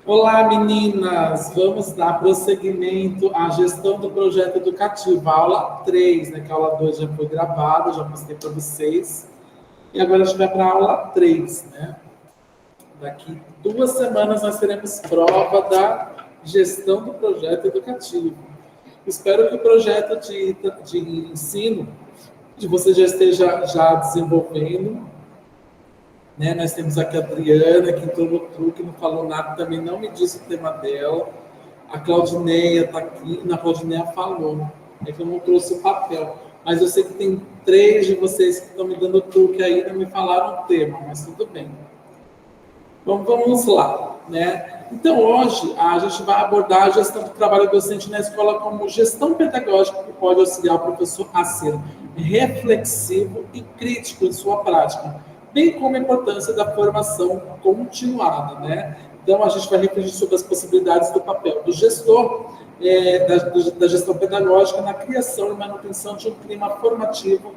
Olá, meninas! Vamos dar prosseguimento à gestão do projeto educativo, a aula 3, né? Que a aula 2 já foi gravada, já postei para vocês. E agora a gente vai para a aula 3, né? Daqui 2 semanas nós teremos prova da gestão do projeto educativo. Espero que o projeto de ensino de você já esteja desenvolvendo, né? Nós temos aqui a Adriana, que entrou no truque, não falou nada, também não me disse o tema dela. A Claudineia está aqui, na Claudineia falou, é que eu não trouxe o papel. Mas eu sei que tem 3 de vocês que estão me dando truque aí, não me falaram o tema, mas tudo bem. Então vamos lá, né? Então hoje a gente vai abordar a gestão do trabalho docente na escola como gestão pedagógica que pode auxiliar o professor a ser reflexivo e crítico em sua prática, bem como a importância da formação continuada, né? Então a gente vai refletir sobre as possibilidades do papel do gestor, da gestão pedagógica na criação e manutenção de um clima formativo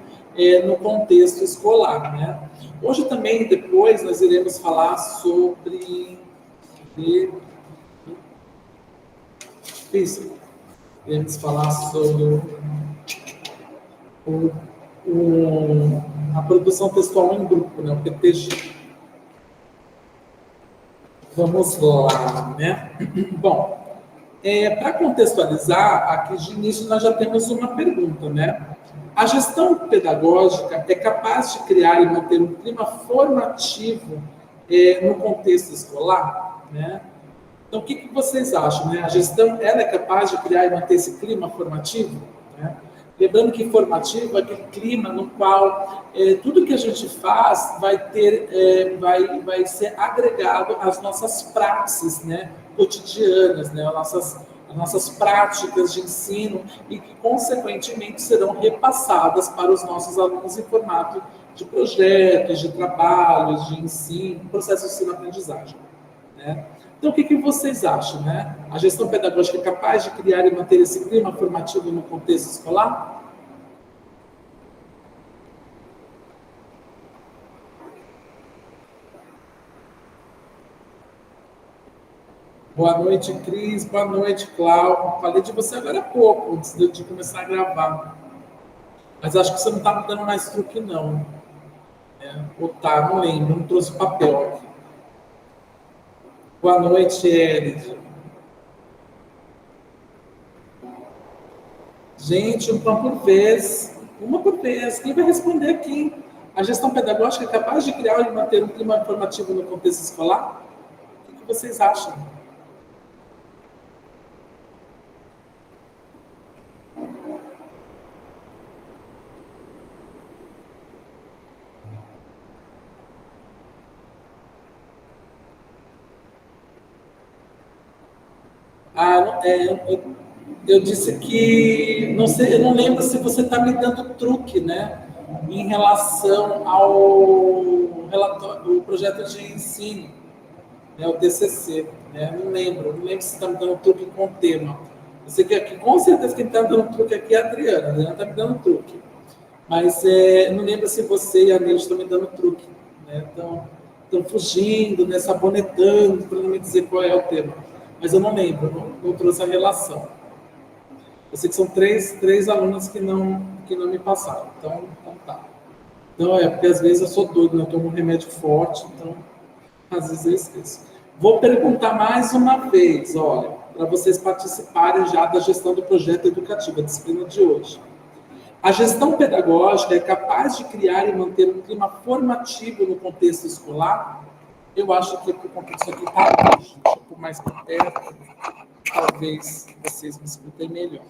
no contexto escolar, né? Hoje também, depois, nós iremos falar sobre isso. Iremos falar sobre a produção textual em grupo, né? O PTG. Vamos lá, né? Bom, para contextualizar, aqui de início nós já temos uma pergunta, né? A gestão pedagógica é capaz de criar e manter um clima formativo no contexto escolar, né? Então, o que vocês acham, né? A gestão, ela é capaz de criar e manter esse clima formativo, né? Lembrando que formativo é aquele clima no qual tudo que a gente faz vai ser agregado às nossas praxes, né, cotidianas, né, as nossas práticas de ensino e que, consequentemente, serão repassadas para os nossos alunos em formato de projetos, de trabalhos, de ensino, processo de ensino-aprendizagem, né? Então, o que vocês acham, né? A gestão pedagógica é capaz de criar e manter esse clima formativo no contexto escolar? Boa noite, Cris. Boa noite, Cláudio. Falei de você agora há pouco, antes de começar a gravar. Mas acho que você não está me dando mais truque, não. Ou tá, não lembro, não trouxe papel aqui. Boa noite, Elid. Gente, uma por vez. Uma por vez. Quem vai responder aqui? A gestão pedagógica é capaz de criar e manter um clima formativo no contexto escolar? O que vocês acham? Eu disse que, não sei, eu não lembro se você está me dando truque, né? Em relação ao relatório, o projeto de ensino, né, o TCC, né? Não lembro se está me dando truque com o tema. Eu sei que aqui, com certeza, quem está dando truque aqui é a Adriana, né? Ela está me dando truque. Mas não lembro se você e a Neide estão me dando truque, né? Estão fugindo, né? Sabonetando, para não me dizer qual é o tema. Mas eu não lembro, não trouxe a relação. Eu sei que são três alunas que não me passaram. Então tá. Então porque às vezes eu sou doido, né? Eu tomo um remédio forte, então às vezes eu esqueço. Vou perguntar mais uma vez, olha, para vocês participarem já da gestão do projeto educativo, a disciplina de hoje. A gestão pedagógica é capaz de criar e manter um clima formativo no contexto escolar? Eu acho que o contexto aqui está longe. Deixa eu pôr mais para perto, talvez vocês me escutem melhor.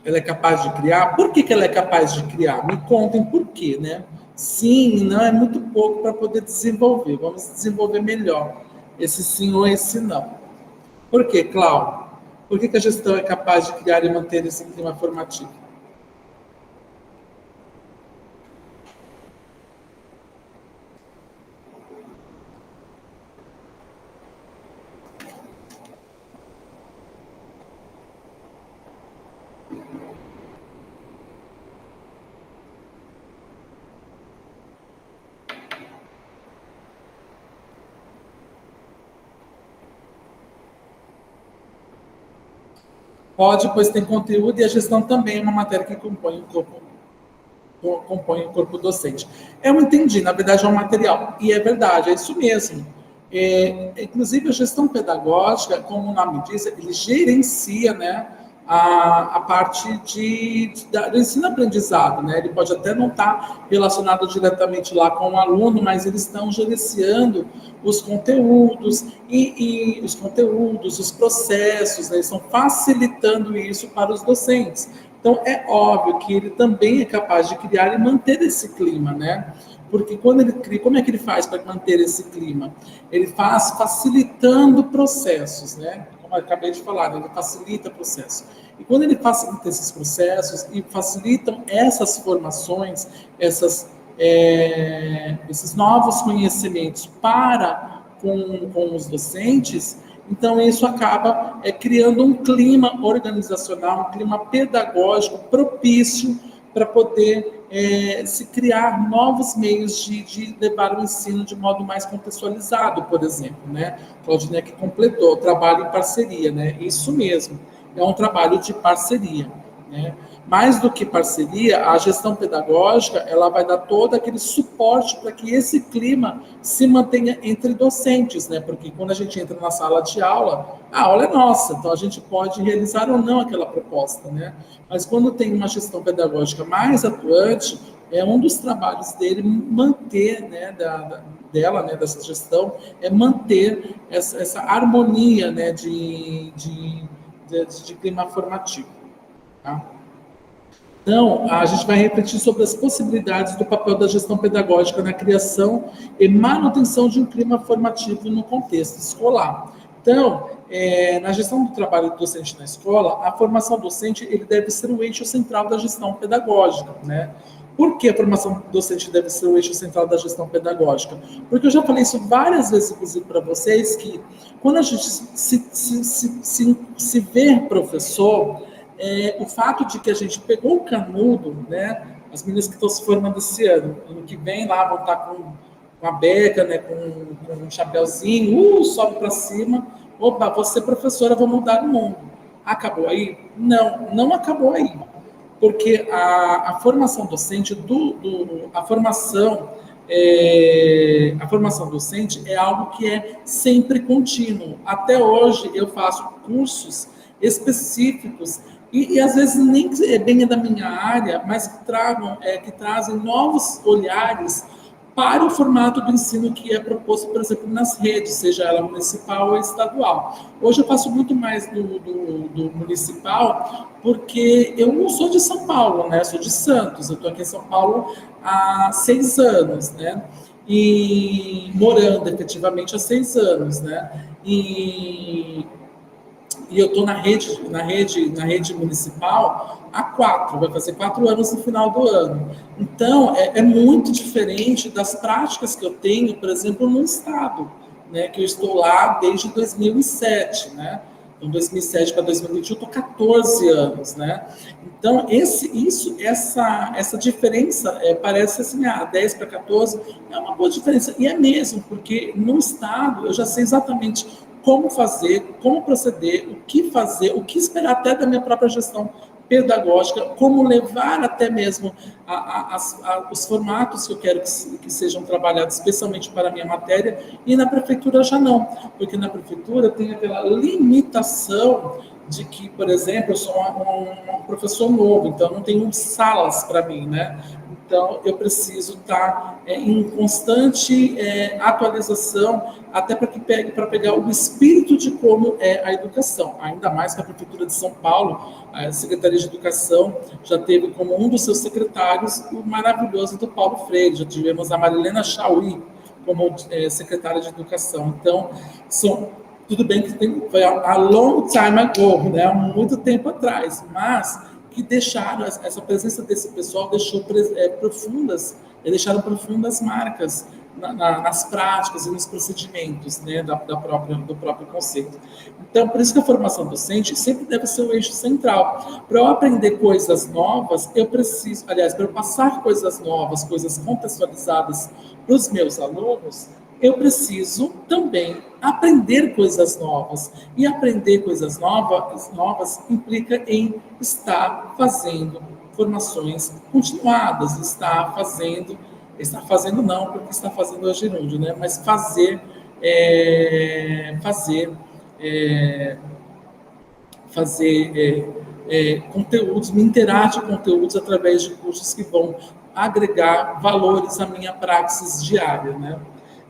Ela é capaz de criar? Por que ela é capaz de criar? Me contem por quê, né? Sim, não é muito pouco para poder desenvolver. Vamos desenvolver melhor esse sim ou esse não. Por quê, Cláudio? Por que a gestão é capaz de criar e manter esse clima formativo? Pode, pois tem conteúdo e a gestão também é uma matéria que compõe o corpo docente. Eu entendi, na verdade é um material, e é verdade, é isso mesmo. Inclusive, a gestão pedagógica, como o nome diz, ele gerencia, né, a parte do ensino-aprendizado, né? Ele pode até não estar relacionado diretamente lá com o aluno, mas eles estão gerenciando os conteúdos os processos, né? Eles estão facilitando isso para os docentes. Então, é óbvio que ele também é capaz de criar e manter esse clima, né? Porque quando ele cria, como é que ele faz para manter esse clima? Ele faz facilitando processos, né? Como eu acabei de falar, ele facilita processos. E quando ele facilita esses processos e facilitam essas formações, esses novos conhecimentos para com os docentes, então isso acaba criando um clima organizacional, um clima pedagógico propício para poder se criar novos meios de levar o ensino de modo mais contextualizado, por exemplo, né? Claudinha que completou, o trabalho em parceria, né? Isso mesmo, é um trabalho de parceria, né? Mais do que parceria, a gestão pedagógica, ela vai dar todo aquele suporte para que esse clima se mantenha entre docentes, né? Porque quando a gente entra na sala de aula, a aula é nossa, então a gente pode realizar ou não aquela proposta, né? Mas quando tem uma gestão pedagógica mais atuante, é um dos trabalhos dele manter, né, dela, né, dessa gestão, é manter essa harmonia, né, de clima formativo, tá? Então, a gente vai refletir sobre as possibilidades do papel da gestão pedagógica na criação e manutenção de um clima formativo no contexto escolar. Então, na gestão do trabalho do docente na escola, a formação docente ele deve ser o eixo central da gestão pedagógica, né? Por que a formação docente deve ser o eixo central da gestão pedagógica? Porque eu já falei isso várias vezes, inclusive, para vocês, que quando a gente se vê professor, o fato de que a gente pegou o canudo, né? As meninas que estão se formando esse ano que vem lá vão estar com a beca, né? Com um chapéuzinho, sobe para cima. Opa, você professora, vou mudar o mundo. Acabou aí? Não, não acabou aí. Porque a formação docente, a formação docente é algo que é sempre contínuo. Até hoje eu faço cursos específicos e às vezes nem é bem da minha área, mas que trazem novos olhares para o formato do ensino que é proposto, por exemplo, nas redes, seja ela municipal ou estadual. Hoje eu faço muito mais do municipal, porque eu não sou de São Paulo, né? Eu sou de Santos, eu estou aqui em São Paulo há 6 anos, né? E morando efetivamente há 6 anos, né? E eu estou na rede municipal há 4, vai fazer 4 anos no final do ano. Então, é muito diferente das práticas que eu tenho, por exemplo, no Estado, né, que eu estou lá desde 2007, né? Então, 2007 para 2021, eu estou 14 anos, né? Então, essa diferença parece assim, 10 para 14 é uma boa diferença. E é mesmo, porque no Estado eu já sei exatamente como fazer, como proceder, o que fazer, o que esperar até da minha própria gestão pedagógica, como levar até mesmo os formatos que eu quero que sejam trabalhados, especialmente para a minha matéria, e na prefeitura já não, porque na prefeitura tem aquela limitação de que, por exemplo, eu sou um professor novo, então não tenho salas para mim, né? Então, eu preciso estar em constante atualização, até para pegar o espírito de como é a educação. Ainda mais que a Prefeitura de São Paulo, a Secretaria de Educação, já teve como um dos seus secretários o maravilhoso do Paulo Freire. Já tivemos a Marilena Chauí como secretária de Educação. Então, tudo bem que foi a long time ago, né? Há muito tempo atrás, mas que deixaram, essa presença desse pessoal deixaram profundas marcas nas práticas e nos procedimentos, né, do próprio conceito. Então, por isso que a formação docente sempre deve ser o eixo central. Para eu aprender coisas novas, para eu passar coisas novas, coisas contextualizadas para os meus alunos, eu preciso também aprender coisas novas. E aprender coisas novas implica em estar fazendo formações continuadas, estar fazendo não, porque está fazendo a gerúndio, né? Mas é, conteúdos, me interar de conteúdos através de cursos que vão agregar valores à minha praxis diária, né?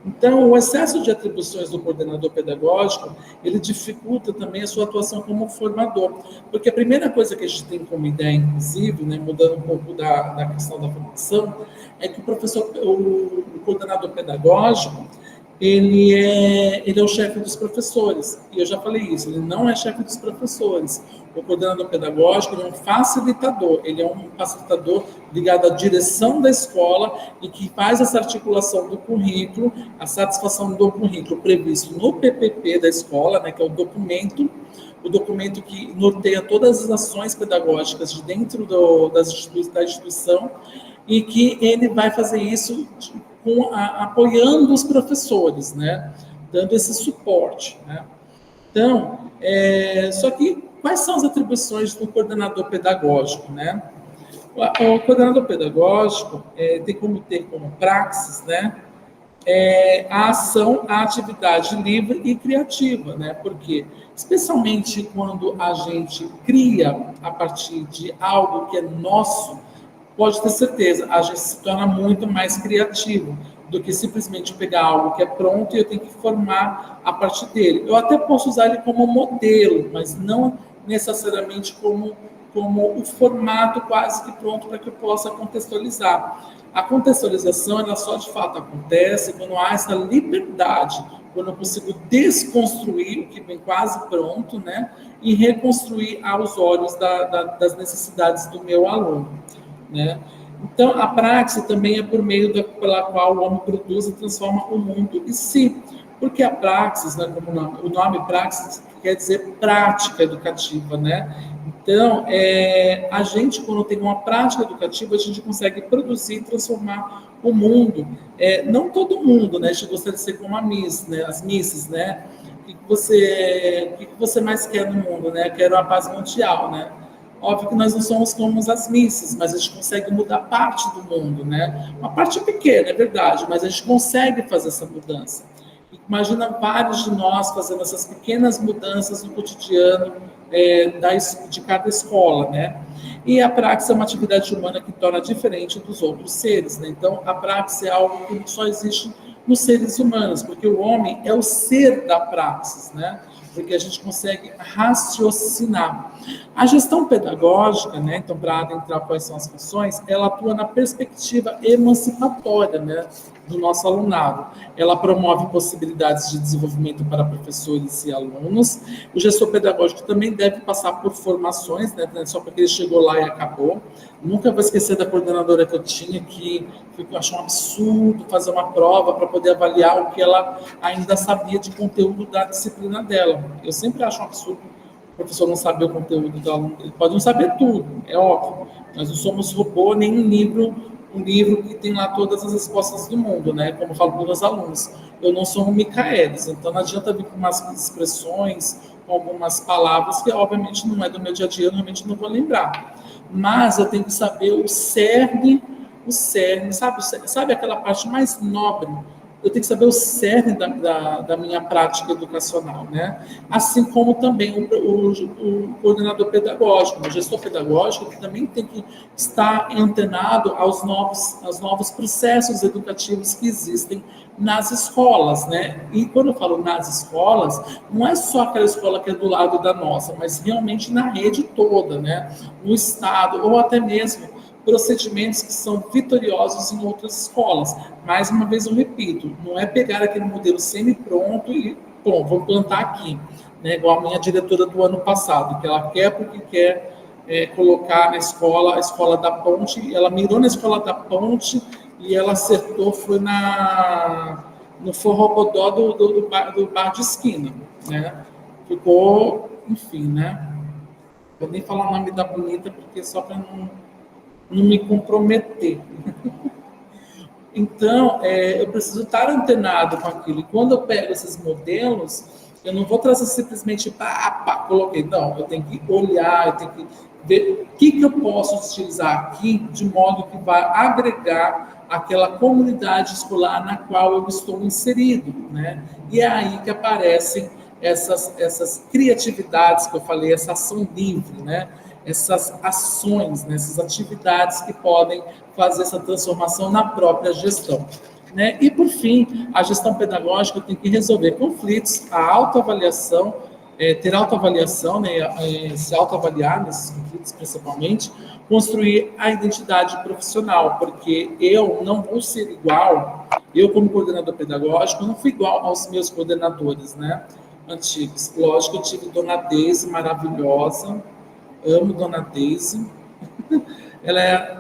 Então, o excesso de atribuições do coordenador pedagógico, ele dificulta também a sua atuação como formador, porque a primeira coisa que a gente tem como ideia, inclusive, né, mudando um pouco da questão da formação, é que o coordenador pedagógico, ele é o chefe dos professores. E eu já falei isso, ele não é chefe dos professores. O coordenador pedagógico, ele é um facilitador. Ele é um facilitador ligado à direção da escola e que faz essa articulação do currículo, a satisfação do currículo previsto no PPP da escola, né, que é o documento que norteia todas as ações pedagógicas de dentro da instituição, e que ele vai fazer isso apoiando os professores, né? Dando esse suporte, né? Então, só que quais são as atribuições do coordenador pedagógico, né? O coordenador pedagógico tem como ter como praxis, né? A ação, a atividade livre e criativa, né? Porque, especialmente quando a gente cria a partir de algo que é nosso, pode ter certeza, a gente se torna muito mais criativo do que simplesmente pegar algo que é pronto e eu tenho que formar a partir dele. Eu até posso usar ele como modelo, mas não necessariamente como o formato quase que pronto para que eu possa contextualizar. A contextualização, ela só de fato acontece quando há essa liberdade, quando eu consigo desconstruir o que vem quase pronto, né, e reconstruir aos olhos das necessidades do meu aluno, né? Então, a praxis também é por meio pela qual o homem produz e transforma o mundo em si. Porque a praxis, né, como o nome praxis quer dizer prática educativa, né? Então, a gente, quando tem uma prática educativa, a gente consegue produzir e transformar o mundo. Não todo mundo, né? A gente gostaria de ser como a Miss, né? As Misses, né? O que você mais quer no mundo, né? Quero a paz mundial, né? Óbvio que nós não somos como as Misses, mas a gente consegue mudar parte do mundo, né? Uma parte pequena, é verdade, mas a gente consegue fazer essa mudança. Imagina vários de nós fazendo essas pequenas mudanças no cotidiano de cada escola, né? E a praxis é uma atividade humana que torna diferente dos outros seres, né? Então, a praxis é algo que só existe nos seres humanos, porque o homem é o ser da praxis, né? Porque a gente consegue raciocinar. A gestão pedagógica, né, então, para adentrar quais são as funções, ela atua na perspectiva emancipatória, né, do nosso alunado. Ela promove possibilidades de desenvolvimento para professores e alunos. O gestor pedagógico também deve passar por formações, né, só porque ele chegou lá e acabou. Nunca vou esquecer da coordenadora que eu tinha, que achou um absurdo fazer uma prova para poder avaliar o que ela ainda sabia de conteúdo da disciplina dela. Eu sempre acho um absurdo o professor não saber o conteúdo do aluno. Ele pode não saber tudo, é óbvio. Nós não somos robô, nem um livro que tem lá todas as respostas do mundo, né? Como eu falo para os meus alunos. Eu não sou um Micaelis, então não adianta vir com umas expressões, com algumas palavras que, obviamente, não é do meu dia a dia, eu realmente não vou lembrar. Mas eu tenho que saber o cerne, sabe aquela parte mais nobre? Eu tenho que saber o cerne da minha prática educacional, né? Assim como também o coordenador pedagógico, o gestor pedagógico, que também tem que estar antenado aos novos processos educativos que existem nas escolas, né? E quando eu falo nas escolas, não é só aquela escola que é do lado da nossa, mas realmente na rede toda, né? No estado, ou até mesmo procedimentos que são vitoriosos em outras escolas. Mais uma vez eu repito, não é pegar aquele modelo semi-pronto e, bom, vou plantar aqui, né? Igual a minha diretora do ano passado, que ela quer porque quer colocar na escola, a escola da Ponte, ela mirou na escola da Ponte e ela acertou, foi no forrobodó do bar de esquina, né? Ficou, enfim, né? Vou nem falar o nome da bonita, porque só para não me comprometer. Então, eu preciso estar antenado com aquilo. E quando eu pego esses modelos, eu não vou trazer simplesmente, coloquei. Não, eu tenho que olhar, eu tenho que ver o que eu posso utilizar aqui de modo que vai agregar aquela comunidade escolar na qual eu estou inserido, né? E é aí que aparecem essas criatividades que eu falei, essa ação livre, né? Essas ações, né? Essas atividades que podem fazer essa transformação na própria gestão. Né? E, por fim, a gestão pedagógica tem que resolver conflitos, a autoavaliação, ter autoavaliação, né? Se autoavaliar nesses conflitos, principalmente, construir a identidade profissional, porque eu não vou ser igual, eu como coordenador pedagógico, não fui igual aos meus coordenadores, né? Antigos. Lógico, eu tive Dona Deise, maravilhosa, amo Dona Deise.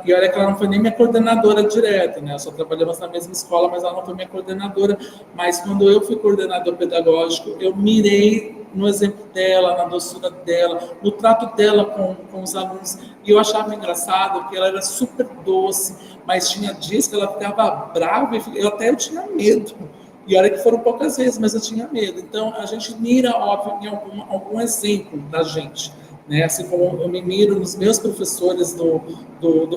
E olha que ela não foi nem minha coordenadora direta, né? Só trabalhamos na mesma escola, mas ela não foi minha coordenadora. Mas quando eu fui coordenador pedagógico, eu mirei no exemplo dela, na doçura dela, no trato dela com os alunos. E eu achava engraçado que ela era super doce, mas tinha dias que ela ficava brava e eu tinha medo. E olha que foram poucas vezes, mas eu tinha medo. Então, a gente mira, óbvio, em algum exemplo da gente. Né? Assim como eu me miro nos meus professores do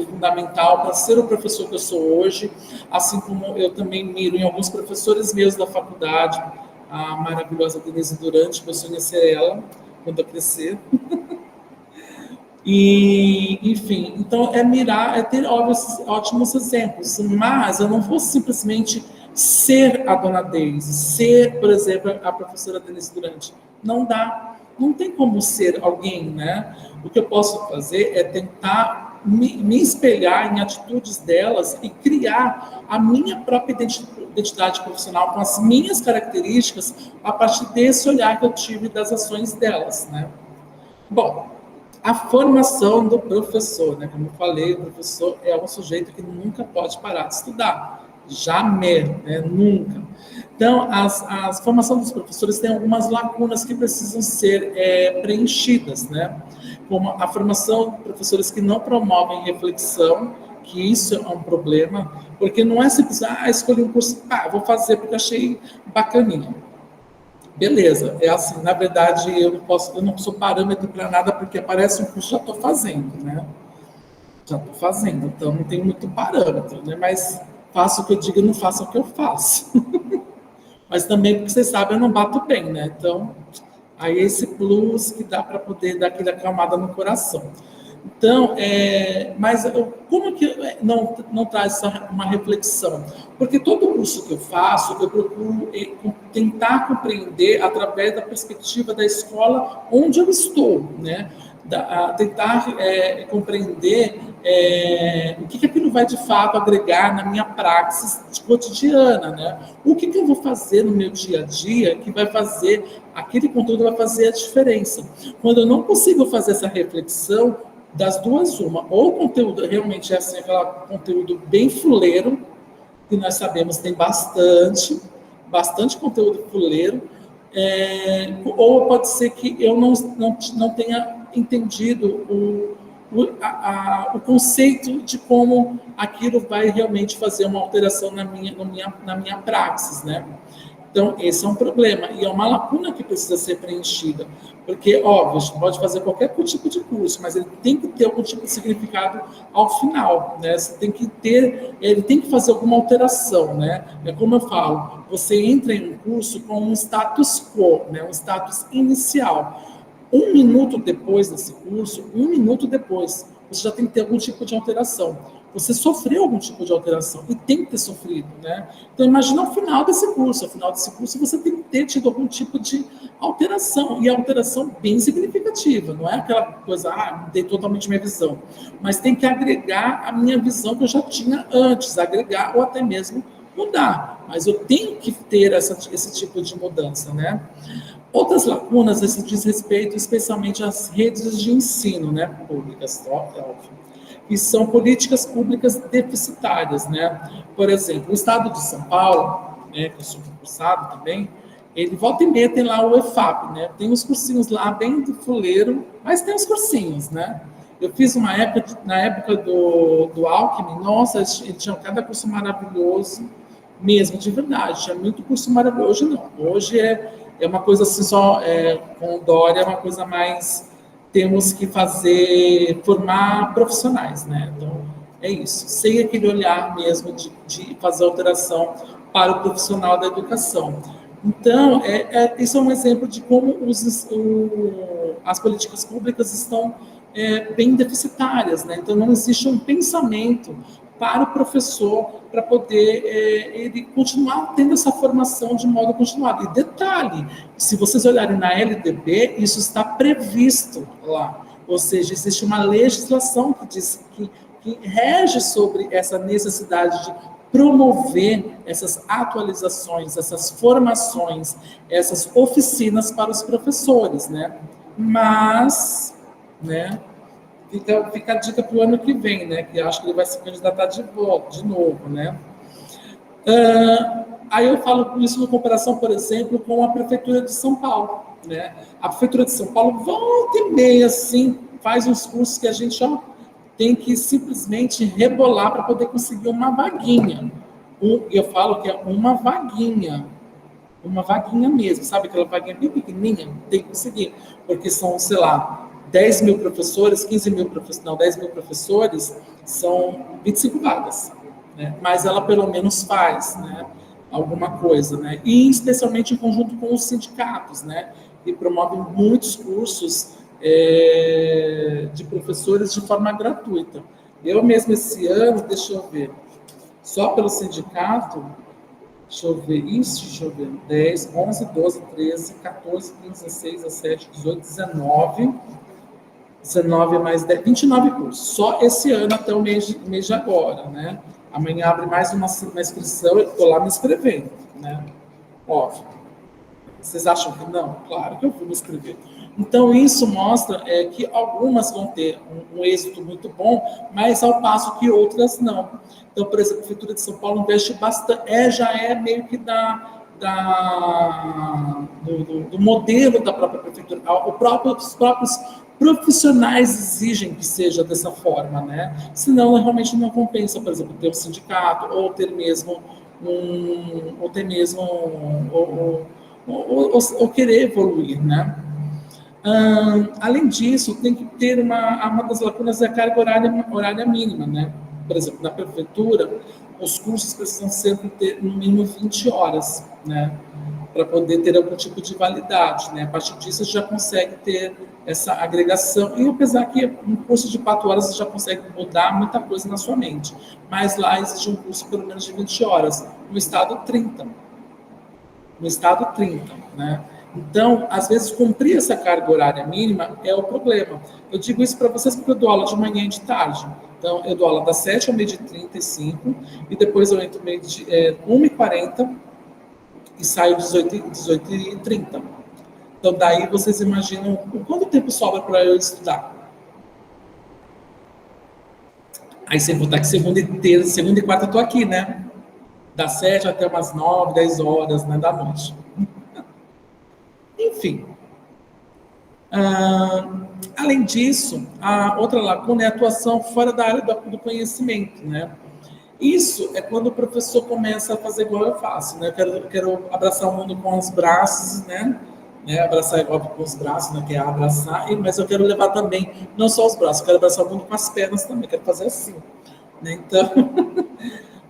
fundamental para ser o professor que eu sou hoje, assim como eu também miro em alguns professores meus da faculdade, a maravilhosa Denise Durante, que eu sonhei ser ela quando eu crescer. E, enfim, então mirar, ter ótimos exemplos, mas eu não vou simplesmente ser a Dona Deise, ser, por exemplo, a professora Denise Durante. Não dá. Não tem como ser alguém, né? O que eu posso fazer é tentar me espelhar em atitudes delas e criar a minha própria identidade profissional com as minhas características a partir desse olhar que eu tive das ações delas, né? Bom, a formação do professor, né? Como eu falei, o professor é um sujeito que nunca pode parar de estudar. Jamais, né? Nunca. Então, a formação dos professores tem algumas lacunas que precisam ser preenchidas, né? Como a formação de professores que não promovem reflexão, que isso é um problema, porque não é simplesmente, escolhi um curso, vou fazer porque achei bacaninha. Beleza, é assim, na verdade, eu não sou parâmetro para nada, porque aparece um curso, já estou fazendo, né? Já estou fazendo, então não tem muito parâmetro, né? Mas faço o que eu digo e não faço o que eu faço. Mas também, porque vocês sabem, eu não bato bem, né? Então, aí esse plus que dá para poder dar aquela acalmada no coração. Então, mas como que não traz uma reflexão? Porque todo curso que eu faço, eu procuro tentar compreender através da perspectiva da escola onde eu estou, né? Tentar compreender o que aquilo vai de fato agregar na minha praxis cotidiana, né? O que eu vou fazer no meu dia a dia que vai fazer, aquele conteúdo vai fazer a diferença. Quando eu não consigo fazer essa reflexão, das duas, uma, ou o conteúdo realmente é assim, aquele conteúdo bem fuleiro, que nós sabemos tem bastante conteúdo fuleiro, ou pode ser que eu não tenha entendido o conceito de como aquilo vai realmente fazer uma alteração na minha praxis, né? Então, esse é um problema, e é uma lacuna que precisa ser preenchida, porque, óbvio, a gente pode fazer qualquer tipo de curso, mas ele tem que ter algum tipo de significado ao final, né? Ele tem que fazer alguma alteração, né? É como eu falo, você entra em um curso com um status quo, né? Um status inicial. 1 minuto depois desse curso, 1 minuto depois, você já tem que ter algum tipo de alteração. Você sofreu algum tipo de alteração e tem que ter sofrido, né? Então, imagina o final desse curso. Ao final desse curso, você tem que ter tido algum tipo de alteração, e alteração bem significativa. Não é aquela coisa, mudei totalmente minha visão. Mas tem que agregar a minha visão que eu já tinha antes, agregar ou até mesmo mudar. Mas eu tenho que ter esse tipo de mudança, né? Outras lacunas, esse diz respeito especialmente às redes de ensino, né, públicas, óbvio, e são políticas públicas deficitárias, né? Por exemplo, o Estado de São Paulo, né, que eu sou concursado também, ele volta e meia tem lá o EFAP, né? Tem uns cursinhos lá bem do fuleiro, mas tem os cursinhos, né? Eu fiz uma época, na época do Alckmin, nossa, ele tinha cada curso maravilhoso, mesmo, de verdade, tinha muito curso maravilhoso. Hoje não, hoje é uma coisa assim, só com o Dória é uma coisa mais, temos que formar profissionais, né? Então, é isso, sem aquele olhar mesmo de fazer alteração para o profissional da educação. Então, isso é um exemplo de como as políticas públicas estão bem deficitárias, né? Então, não existe um pensamento para o professor para poder ele continuar tendo essa formação de modo continuado. E detalhe, se vocês olharem na LDB, isso está previsto lá. Ou seja, existe uma legislação que diz que rege sobre essa necessidade de promover essas atualizações, essas formações, essas oficinas para os professores, né? Mas, né, fica a dica para o ano que vem, né? Que acho que ele vai se candidatar de novo, né? Aí eu falo isso em comparação, por exemplo, com a Prefeitura de São Paulo, né? A Prefeitura de São Paulo volta e meia, assim, faz uns cursos que a gente tem que simplesmente rebolar para poder conseguir uma vaguinha. Eu falo que é uma vaguinha mesmo, sabe? Aquela vaguinha bem pequenininha, tem que conseguir, porque são, sei lá, 10 mil professores, 15 mil professores, não, 10 mil professores, são 25 vagas, né? Mas ela pelo menos faz, né, alguma coisa, né? E especialmente em conjunto com os sindicatos, né? Que promovem muitos cursos de professores de forma gratuita. Eu mesmo esse ano, deixa eu ver, só pelo sindicato, deixa eu ver, 10, 11, 12, 13, 14, 15, 16, 17, 18, 19 mais 10, 29 cursos. Só esse ano até o mês de agora, né? Amanhã abre mais uma inscrição, eu estou lá me inscrevendo, né? Óbvio. Vocês acham que não? Claro que eu vou me inscrever. Então, isso mostra que algumas vão ter um êxito muito bom, mas ao passo que outras não. Então, por exemplo, a Prefeitura de São Paulo investe bastante, já é meio que do modelo da própria Prefeitura. Os próprios profissionais exigem que seja dessa forma, né? Senão, realmente não compensa, por exemplo, ter um sindicato ou ter mesmo ou querer evoluir, né? Além disso, tem que ter uma das lacunas da carga horária mínima, né? Por exemplo, na prefeitura, os cursos precisam sempre ter no mínimo 20 horas, né? Para poder ter algum tipo de validade, né? A partir disso, você já consegue ter essa agregação. E apesar que um curso de 4 horas você já consegue mudar muita coisa na sua mente, mas lá existe um curso pelo menos de 20 horas. No estado, 30. Né? Então, às vezes, cumprir essa carga horária mínima é o problema. Eu digo isso para vocês porque eu dou aula de manhã e de tarde. Então, eu dou aula das 7 ao meio de 35 e depois eu entro meio de 1h40 e saio 18h30. Então, daí vocês imaginam quanto tempo sobra para eu estudar. Aí, sem contar que segunda e quarta eu estou aqui, né? Das 7 até umas 9, 10 horas, né, da noite. Enfim. Além disso, a outra lacuna é a atuação fora da área do conhecimento, né? Isso é quando o professor começa a fazer igual eu faço, né? Eu quero abraçar o mundo com os braços, né? Abraçar igual com os braços, né? Que é abraçar, mas eu quero levar também, não só os braços, eu quero abraçar o mundo com as pernas também, quero fazer assim, né? Então,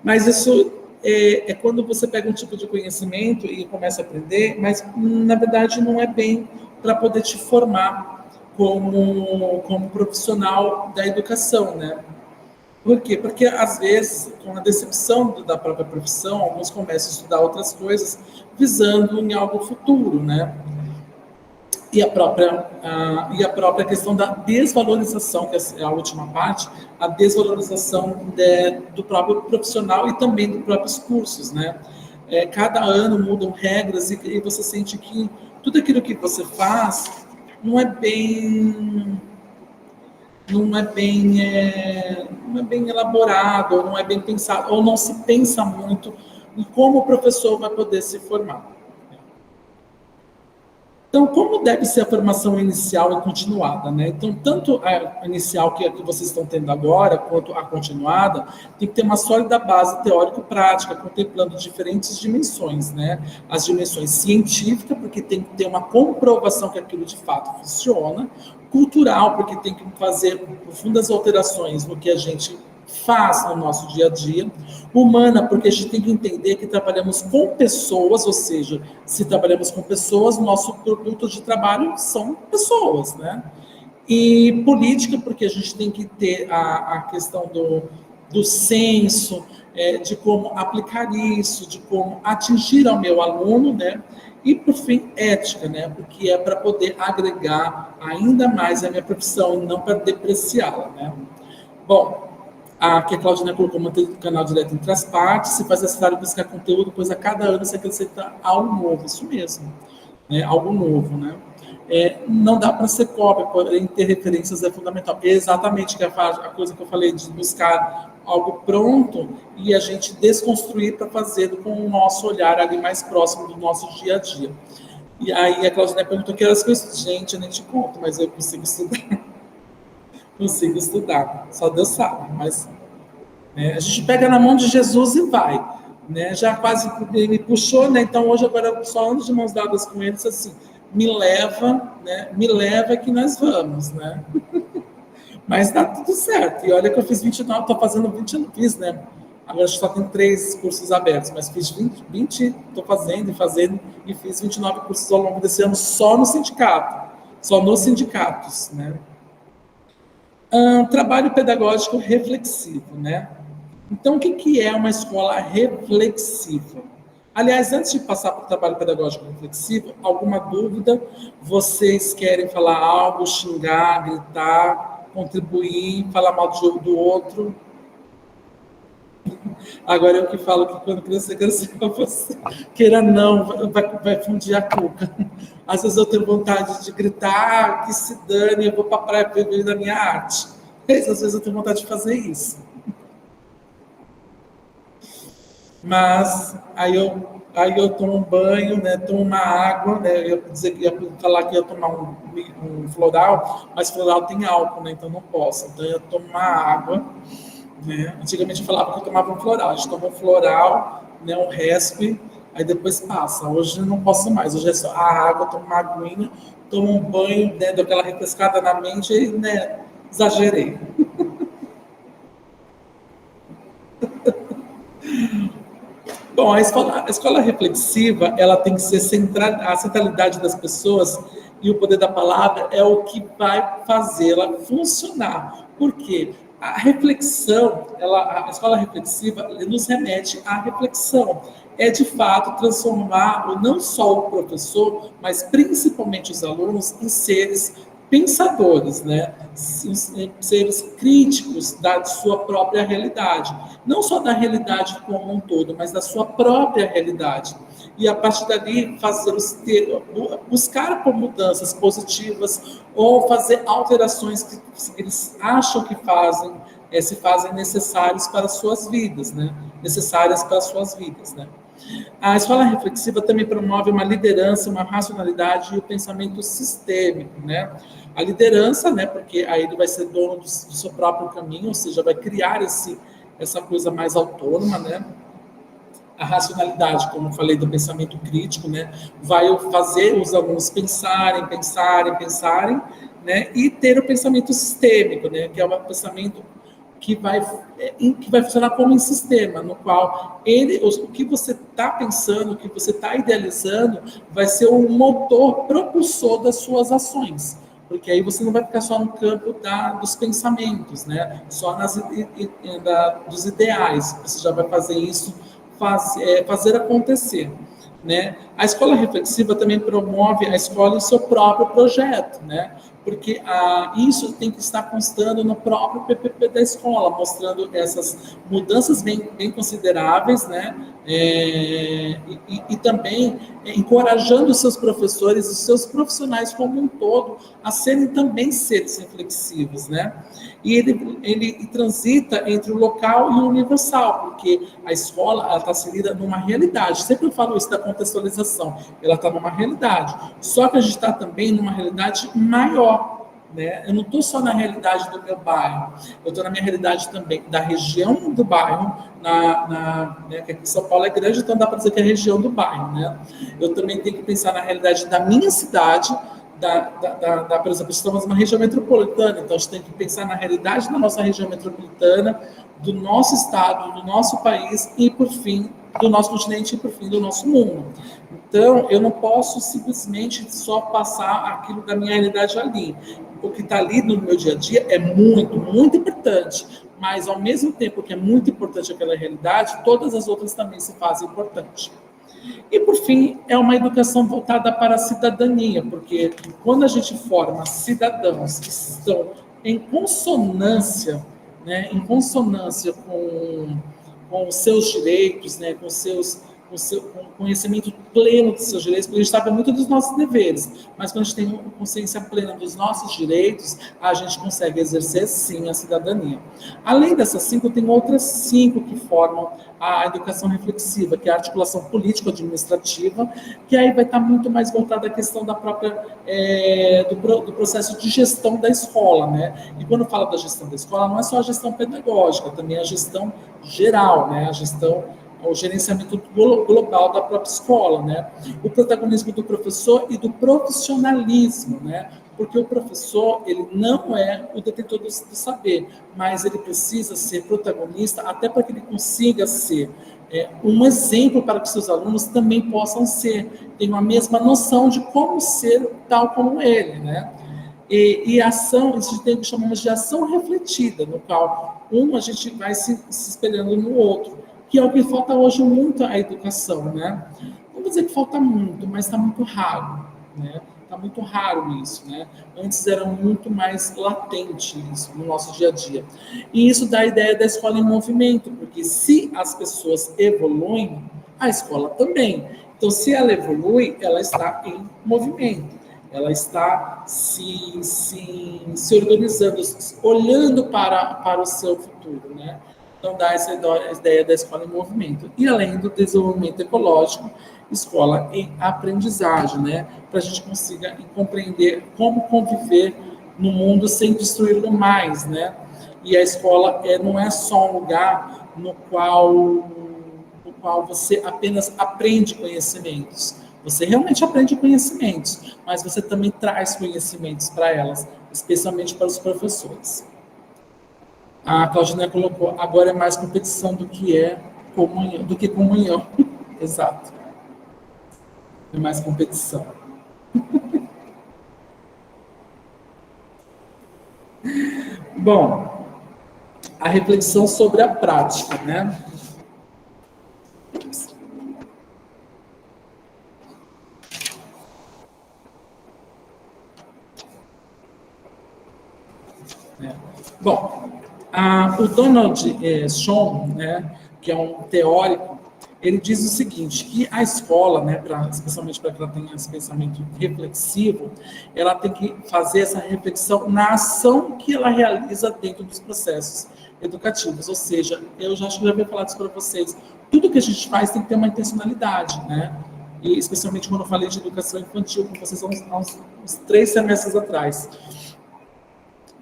mas isso é quando você pega um tipo de conhecimento e começa a aprender, mas na verdade não é bem para poder te formar como profissional da educação, né? Por quê? Porque, às vezes, com a decepção da própria profissão, alguns começam a estudar outras coisas visando em algo futuro, né? E a própria questão da desvalorização, que é a última parte, a desvalorização do próprio profissional e também dos próprios cursos, né? Cada ano mudam regras e você sente que tudo aquilo que você faz não é bem elaborado, ou não é bem pensado, ou não se pensa muito em como o professor vai poder se formar. Então, como deve ser a formação inicial e continuada, né? Então, tanto a inicial que vocês estão tendo agora, quanto a continuada, tem que ter uma sólida base teórico-prática, contemplando diferentes dimensões, né? As dimensões científica, porque tem que ter uma comprovação que aquilo de fato funciona, cultural, porque tem que fazer profundas alterações no que a gente faz no nosso dia a dia, humana, porque a gente tem que entender que trabalhamos com pessoas, ou seja, se trabalhamos com pessoas, nosso produto de trabalho são pessoas, né? E política, porque a gente tem que ter a questão do senso, de como aplicar isso, de como atingir ao meu aluno, né? E, por fim, ética, né? Porque é para poder agregar ainda mais a minha profissão e não para depreciá-la, né? Bom, aqui a Claudina colocou manter o canal direto entre as partes, se faz necessário buscar conteúdo, pois a cada ano se acrescenta algo novo, isso mesmo, né? Algo novo, né? Não dá para ser cópia, porém ter referências é fundamental. Exatamente, que a coisa que eu falei de buscar algo pronto e a gente desconstruir para fazer com o nosso olhar ali mais próximo do nosso dia a dia. E aí a Claudina perguntou que eras coisas. Gente, eu nem te conto, mas eu consigo estudar. Consigo estudar, só Deus sabe, mas a gente pega na mão de Jesus e vai, né? Já quase me puxou, né? Então hoje agora eu só ando de mãos dadas com eles assim, me leva, né? Me leva que nós vamos, né? Mas dá tudo certo. E olha que eu fiz 29, estou fazendo 20, fiz, né? Agora só tem 3 cursos abertos, mas fiz 20 estou fazendo e fiz 29 cursos ao longo desse ano só no sindicato, só nos sindicatos, né? Trabalho pedagógico reflexivo, né? Então, o que é uma escola reflexiva? Aliás, antes de passar para o trabalho pedagógico reflexivo, alguma dúvida? Vocês querem falar algo, xingar, gritar, contribuir, falar mal do outro? Agora eu que falo que quando crescer, crescer para você. Queira não, vai fundir a cuca. Às vezes eu tenho vontade de gritar, que se dane, eu vou para a praia viver da minha arte. Às vezes eu tenho vontade de fazer isso. Mas aí eu tomo um banho, né, tomo uma água, né, eu ia falar que ia tomar um floral, mas floral tem álcool, né, então não posso. Então eu tomo uma água, né? Antigamente eu falava que eu tomava um floral, a gente toma um floral, né, um respe, aí depois passa. Hoje eu não posso mais, hoje é só a água, tomo uma aguinha, tomo um banho, né, dou aquela refrescada na mente e, né, exagerei. Bom, a escola reflexiva, ela tem que ser a centralidade das pessoas e o poder da palavra é o que vai fazê-la funcionar. Por quê? A reflexão, a escola reflexiva nos remete à reflexão. É, de fato, transformar não só o professor, mas principalmente os alunos em seres pensadores, né? Seres críticos da sua própria realidade. Não só da realidade como um todo, mas da sua própria realidade. E, a partir dali, buscar por mudanças positivas ou fazer alterações que eles acham que se fazem necessárias para as suas vidas, né? Necessárias para as suas vidas, né? A escola reflexiva também promove uma liderança, uma racionalidade e o pensamento sistêmico, né? A liderança, né? Porque aí ele vai ser dono do seu próprio caminho, ou seja, vai criar essa coisa mais autônoma, né? A racionalidade, como eu falei, do pensamento crítico, né? Vai fazer os alunos pensarem, né? E ter o pensamento sistêmico, né? Que é um pensamento que vai funcionar como um sistema, no qual o que você está pensando, o que você está idealizando, vai ser o motor propulsor das suas ações. Porque aí você não vai ficar só no campo dos pensamentos, né? Só dos ideais. Você já vai fazer isso, fazer acontecer, né? A escola reflexiva também promove a escola em seu próprio projeto, né? porque isso tem que estar constando no próprio PPP da escola, mostrando essas mudanças bem consideráveis, né? E também encorajando os seus professores, os seus profissionais como um todo, a serem também seres reflexivos, né? E ele transita entre o local e o universal, porque a escola está inserida numa realidade. Sempre eu falo isso da contextualização, ela está numa realidade. Só que a gente está também numa realidade maior, né? Eu não estou só na realidade do meu bairro, eu estou na minha realidade também da região do bairro, né, que aqui em São Paulo é grande, então dá para dizer que é a região do bairro, né? Eu também tenho que pensar na realidade da minha cidade, por exemplo, estamos numa região metropolitana, então a gente tem que pensar na realidade da nossa região metropolitana, do nosso estado, do nosso país e, por fim, do nosso continente e, por fim, do nosso mundo. Então, eu não posso simplesmente só passar aquilo da minha realidade ali. O que está ali no meu dia a dia é muito, muito importante, mas, ao mesmo tempo que é muito importante aquela realidade, todas as outras também se fazem importantes. E, por fim, é uma educação voltada para a cidadania, porque quando a gente forma cidadãos que estão em consonância, né, com os seus direitos, né, com o conhecimento pleno dos seus direitos, porque a gente sabe muito dos nossos deveres, mas quando a gente tem consciência plena dos nossos direitos, a gente consegue exercer, sim, a cidadania. Além dessas 5, tem outras 5 que formam a educação reflexiva, que é a articulação político-administrativa, que aí vai estar muito mais voltada à questão da própria, do processo de gestão da escola, né? E quando eu falo da gestão da escola, não é só a gestão pedagógica, também é a gestão geral, né? O gerenciamento global da própria escola, né? O protagonismo do professor e do profissionalismo, né? Porque o professor, ele não é o detentor do saber, mas ele precisa ser protagonista até para que ele consiga ser um exemplo para que seus alunos também possam ser, tenham a mesma noção de como ser tal como ele, né? E ação, a gente tem o que chamamos de ação refletida, no qual a gente vai se espelhando no outro, que é o que falta hoje muito à educação, né? Não vou dizer que falta muito, mas está muito raro, né? Está muito raro isso, né? Antes era muito mais latente isso no nosso dia a dia. E isso dá a ideia da escola em movimento, porque se as pessoas evoluem, a escola também. Então, se ela evolui, ela está em movimento. Ela está se organizando, olhando para o seu futuro, né? Então, dá essa ideia da escola em movimento. E, além do desenvolvimento ecológico, escola em aprendizagem, né? Para a gente consiga compreender como conviver no mundo sem destruí-lo mais, né? E a escola não é só um lugar no qual você apenas aprende conhecimentos. Você realmente aprende conhecimentos, mas você também traz conhecimentos para elas, especialmente para os professores. A Claudinha colocou, agora é mais competição do que comunhão. Exato. É mais competição. Bom, a reflexão sobre a prática, né? Bom, o Donald Schoen, né, que é um teórico, ele diz o seguinte, que a escola, né, especialmente para que ela tenha esse pensamento reflexivo, ela tem que fazer essa reflexão na ação que ela realiza dentro dos processos educativos. Ou seja, eu já acho que já havia falado isso para vocês, tudo que a gente faz tem que ter uma intencionalidade, né? E especialmente quando eu falei de educação infantil com vocês há uns 3 semestres atrás.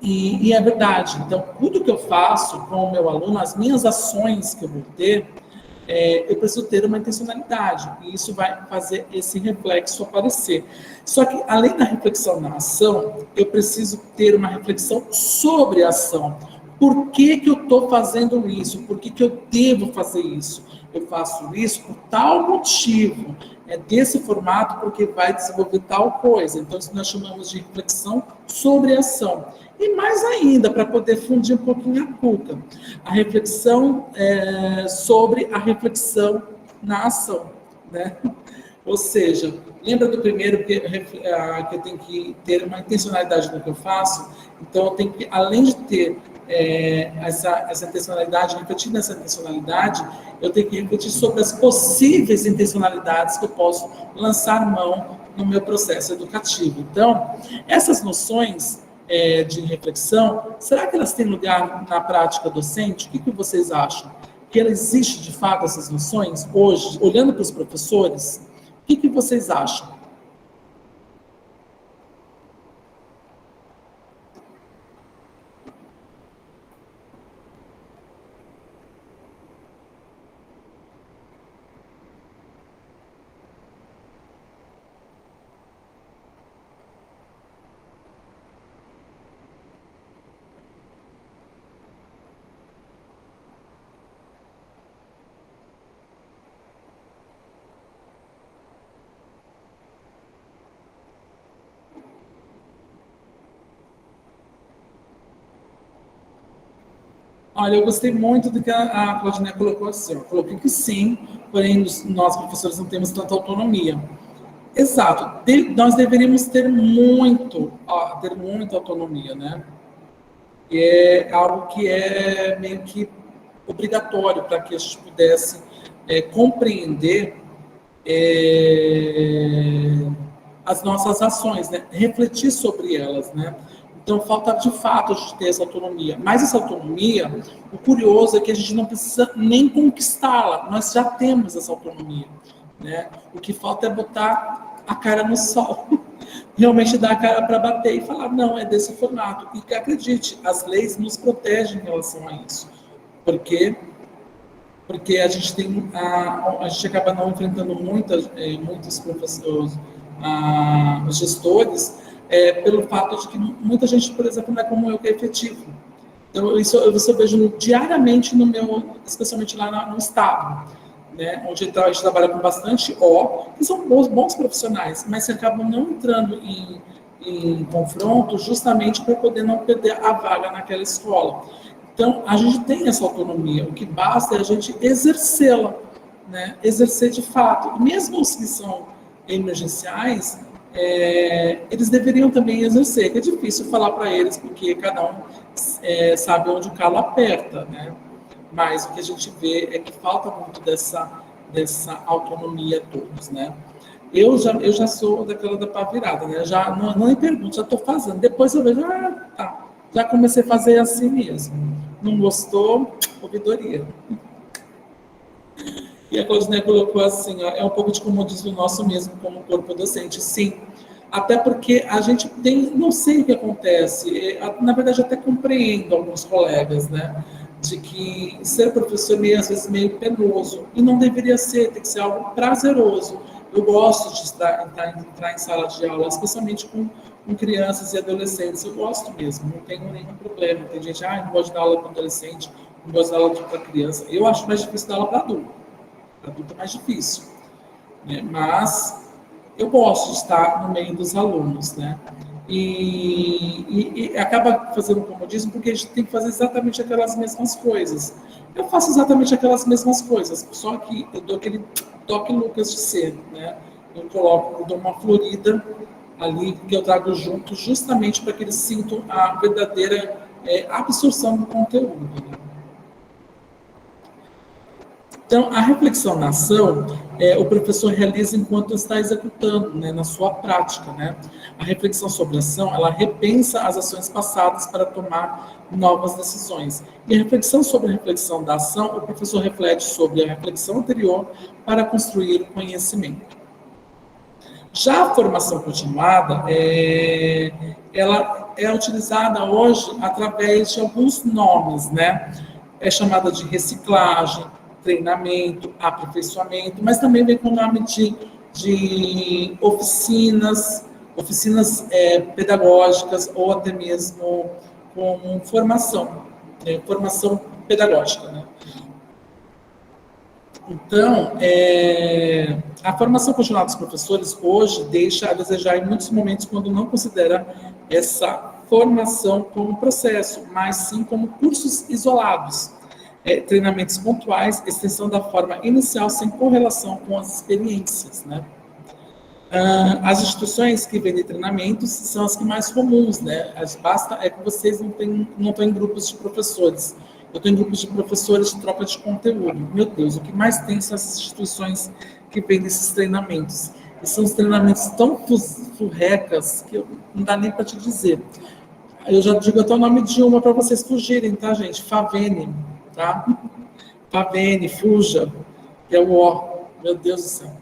E é verdade. Então, tudo que eu faço com o meu aluno, as minhas ações que eu vou ter, eu preciso ter uma intencionalidade. E isso vai fazer esse reflexo aparecer. Só que, além da reflexão na ação, eu preciso ter uma reflexão sobre a ação. Por que eu estou fazendo isso? Por que eu devo fazer isso? Eu faço isso por tal motivo. É desse formato porque vai desenvolver tal coisa. Então, isso nós chamamos de reflexão sobre a ação. E mais ainda, para poder fundir um pouquinho a cuca, a reflexão sobre a reflexão na ação, né? Ou seja, lembra do primeiro que eu tenho que ter uma intencionalidade no que eu faço? Então, eu tenho que, além de ter essa intencionalidade, refletir nessa intencionalidade, eu tenho que refletir sobre as possíveis intencionalidades que eu posso lançar mão no meu processo educativo. Então, essas noções de reflexão, será que elas têm lugar na prática docente? O que vocês acham? Que ela existe de fato essas noções hoje, olhando para os professores? O que vocês acham? Olha, eu gostei muito do que a Claudinha colocou assim. Colocou que sim, porém nós professores não temos tanta autonomia. Exato. Nós deveríamos ter muita autonomia, né? É algo que é meio que obrigatório para que a gente pudesse compreender as nossas ações, né? Refletir sobre elas, né? Então, falta de fato a gente ter essa autonomia. Mas essa autonomia, o curioso é que a gente não precisa nem conquistá-la, nós já temos essa autonomia, né? O que falta é botar a cara no sol, realmente dar a cara para bater e falar, não, é desse formato. E que acredite, as leis nos protegem em relação a isso. Por quê? Porque a gente a gente acaba não enfrentando muitos professores, os gestores, pelo fato de que muita gente, por exemplo, não é como eu, que é efetivo. Então, isso eu vejo diariamente especialmente lá no Estado, né, onde a gente trabalha com bastante que são bons profissionais, mas que acabam não entrando em confronto justamente para poder não perder a vaga naquela escola. Então, a gente tem essa autonomia, o que basta é a gente exercê-la, né? Exercer de fato. Mesmo os que são emergenciais, eles deveriam também exercer, que é difícil falar para eles, porque cada um sabe onde o calo aperta, né? Mas o que a gente vê é que falta muito dessa autonomia a todos, né? Eu já sou daquela da pá virada, né? Já não me pergunto, já estou fazendo. Depois eu vejo, tá, já comecei a fazer assim mesmo. Não gostou? Ouvidoria. E a Claudinei colocou assim, ó, é um pouco de comodismo nosso mesmo como corpo docente. Sim, até porque a gente tem, não sei o que acontece, na verdade até compreendo alguns colegas, né, de que ser professor às vezes meio penoso, e não deveria ser, tem que ser algo prazeroso. Eu gosto de entrar em sala de aula, especialmente com crianças e adolescentes, eu gosto mesmo, não tenho nenhum problema. Tem gente, não gosto de dar aula para adolescente, não gosto de dar aula para criança. Eu acho mais difícil dar aula para adulto. Para adulto é mais difícil, né? Mas eu gosto de estar no meio dos alunos, né? E acaba fazendo comodismo porque a gente tem que fazer exatamente aquelas mesmas coisas. Eu faço exatamente aquelas mesmas coisas, só que eu dou aquele toque Lucas de ser, né? Eu dou uma florida ali que eu trago junto, justamente para que eles sintam a verdadeira absorção do conteúdo, né? Então, a reflexão na ação, o professor realiza enquanto está executando, né, na sua prática, né? A reflexão sobre a ação, ela repensa as ações passadas para tomar novas decisões. E a reflexão sobre a reflexão da ação, o professor reflete sobre a reflexão anterior para construir o conhecimento. Já a formação continuada, ela é utilizada hoje através de alguns nomes, né? É chamada de reciclagem, treinamento, aperfeiçoamento, mas também vem com o nome de oficinas pedagógicas ou até mesmo com formação pedagógica, né? Então, a formação continuada dos professores hoje deixa a desejar em muitos momentos quando não considera essa formação como processo, mas sim como cursos isolados, treinamentos pontuais, extensão da forma inicial sem correlação com as experiências, né? As instituições que vendem treinamentos são as que mais comuns, né? Basta é que vocês não estão em grupos de professores. Eu estou em grupos de professores de troca de conteúdo. Meu Deus, o que mais tem são essas instituições que vendem esses treinamentos. E são os treinamentos tão furrecas que não dá nem para te dizer. Eu já digo até o nome de uma para vocês fugirem, tá, gente? Favene, tá? Favene, fuja, que é o O. Meu Deus do céu.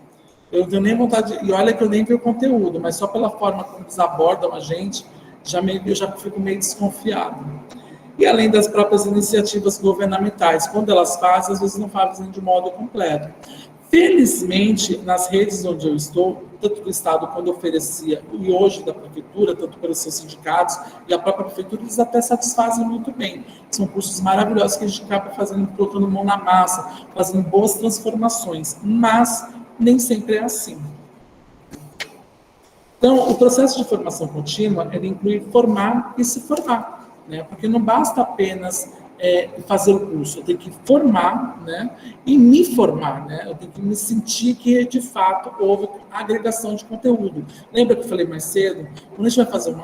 Eu não tenho nem vontade de... E olha que eu nem vi o conteúdo, mas só pela forma como eles abordam a gente, eu já fico meio desconfiado. E além das próprias iniciativas governamentais, quando elas fazem, às vezes não fazem de modo completo. Felizmente, nas redes onde eu estou, tanto do Estado quando oferecia, e hoje da Prefeitura, tanto pelos seus sindicatos e a própria Prefeitura, eles até satisfazem muito bem. São cursos maravilhosos que a gente acaba fazendo, colocando mão na massa, fazendo boas transformações, mas nem sempre é assim. Então, o processo de formação contínua, ele inclui formar e se formar, né? Porque não basta apenas fazer o curso, eu tenho que formar, né? E me formar, né? Eu tenho que me sentir que, de fato, houve agregação de conteúdo. Lembra que eu falei mais cedo? Quando a gente vai fazer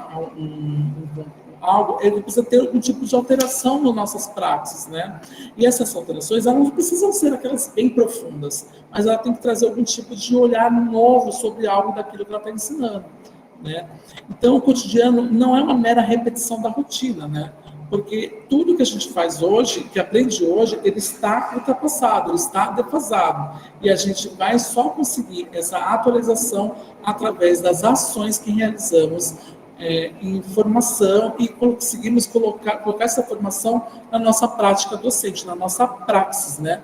algo, ele precisa ter um tipo de alteração nas nossas práticas, né? E essas alterações, elas não precisam ser aquelas bem profundas, mas ela tem que trazer algum tipo de olhar novo sobre algo daquilo que ela está ensinando, né? Então, o cotidiano não é uma mera repetição da rotina, né? Porque tudo que a gente faz hoje, que aprende hoje, ele está ultrapassado, ele está defasado. E a gente vai só conseguir essa atualização através das ações que realizamos em formação e conseguimos colocar essa formação na nossa prática docente, na nossa praxis, né?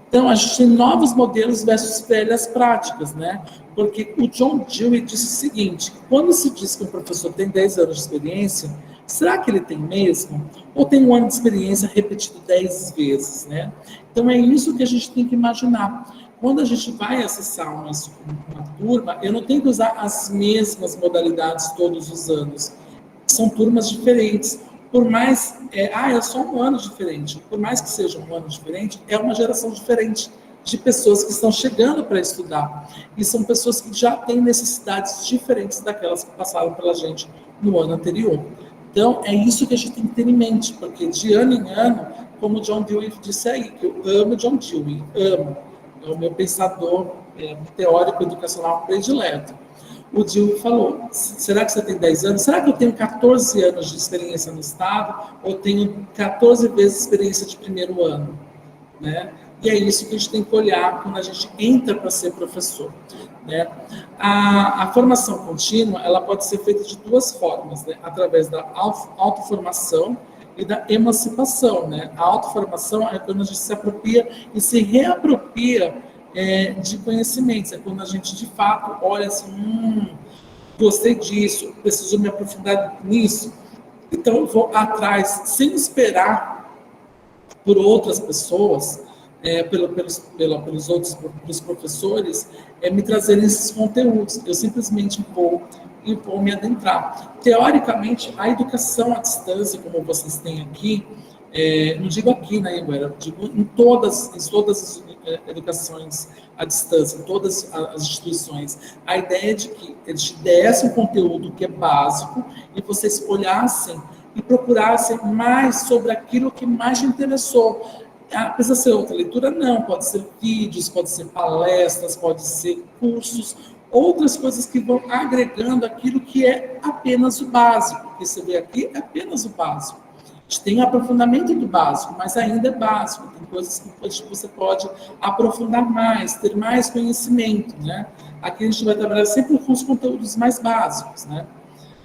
Então, a gente tem novos modelos versus velhas práticas, né? Porque o John Dewey disse o seguinte: quando se diz que um professor tem 10 anos de experiência, será que ele tem mesmo? Ou tem um ano de experiência repetido 10 vezes, né? Então, é isso que a gente tem que imaginar. Quando a gente vai acessar uma turma, eu não tenho que usar as mesmas modalidades todos os anos. São turmas diferentes. Por mais... é só um ano diferente. Por mais que seja um ano diferente, é uma geração diferente de pessoas que estão chegando para estudar. E são pessoas que já têm necessidades diferentes daquelas que passaram pela gente no ano anterior. Então, é isso que a gente tem que ter em mente, porque de ano em ano, como o John Dewey disse aí, que eu amo John Dewey, amo. É o meu pensador teórico educacional predileto. O Dewey falou: será que você tem 10 anos? Será que eu tenho 14 anos de experiência no Estado? Ou tenho 14 vezes experiência de primeiro ano? Né? E é isso que a gente tem que olhar quando a gente entra para ser professor, né? A formação contínua, ela pode ser feita de duas formas, né? Através da autoformação e da emancipação, né? A autoformação é quando a gente se apropria e se reapropria de conhecimentos, é quando a gente, de fato, olha assim, gostei disso, preciso me aprofundar nisso, então eu vou atrás, sem esperar por outras pessoas, pelos outros pelos professores, me trazerem esses conteúdos. Eu simplesmente vou me adentrar. Teoricamente, a educação à distância, como vocês têm aqui, não digo aqui na Anhanguera, digo em todas as educações à distância, em todas as instituições, a ideia é de que eles te dessem um conteúdo que é básico e vocês olhassem e procurassem mais sobre aquilo que mais te interessou. Precisa ser outra leitura? Não, pode ser vídeos, pode ser palestras, pode ser cursos, outras coisas que vão agregando aquilo que é apenas o básico. O que você vê aqui é apenas o básico. A gente tem aprofundamento do básico, mas ainda é básico. Tem coisas que você pode aprofundar mais, ter mais conhecimento, né? Aqui a gente vai trabalhar sempre com os conteúdos mais básicos, né?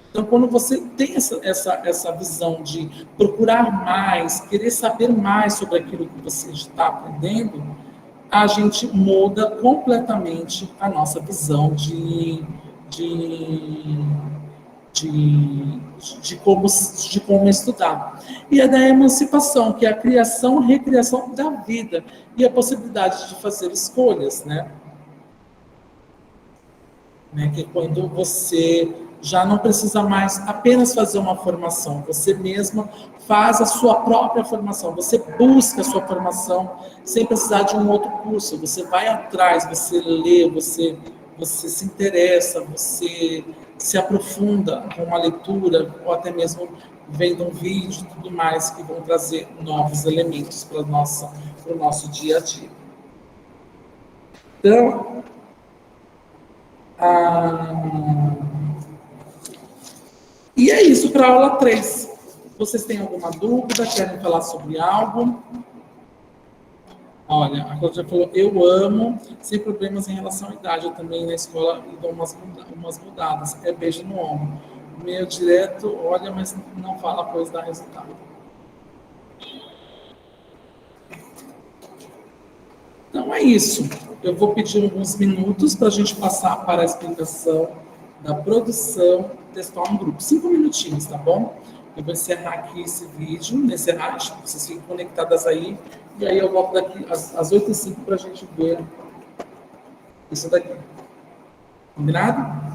Então, quando você tem essa visão de procurar mais, querer saber mais sobre aquilo que você está aprendendo, a gente muda completamente a nossa visão de como estudar. E a da emancipação, que é a criação, recriação da vida e a possibilidade de fazer escolhas, né? Que quando você já não precisa mais apenas fazer uma formação, você mesma faz a sua própria formação, você busca a sua formação sem precisar de um outro curso, você vai atrás, você lê, você você se interessa, você se aprofunda com a leitura, ou até mesmo vendo um vídeo e tudo mais, que vão trazer novos elementos para o nosso dia a dia. Então, e é isso para a aula 3. Vocês têm alguma dúvida? Querem falar sobre algo? Olha, a Cláudia falou, eu amo, sem problemas em relação à idade. Eu também na escola e dou umas mudadas. É beijo no ombro. Meio direto, olha, mas não fala, pois dá resultado. Então é isso. Eu vou pedir alguns minutos para a gente passar para a explicação da produção textual em grupo. 5 minutinhos, tá bom? Eu vou encerrar aqui esse vídeo, encerrar, vocês fiquem conectadas aí, e aí eu volto daqui às 8h05 para a gente ver isso daqui. Combinado?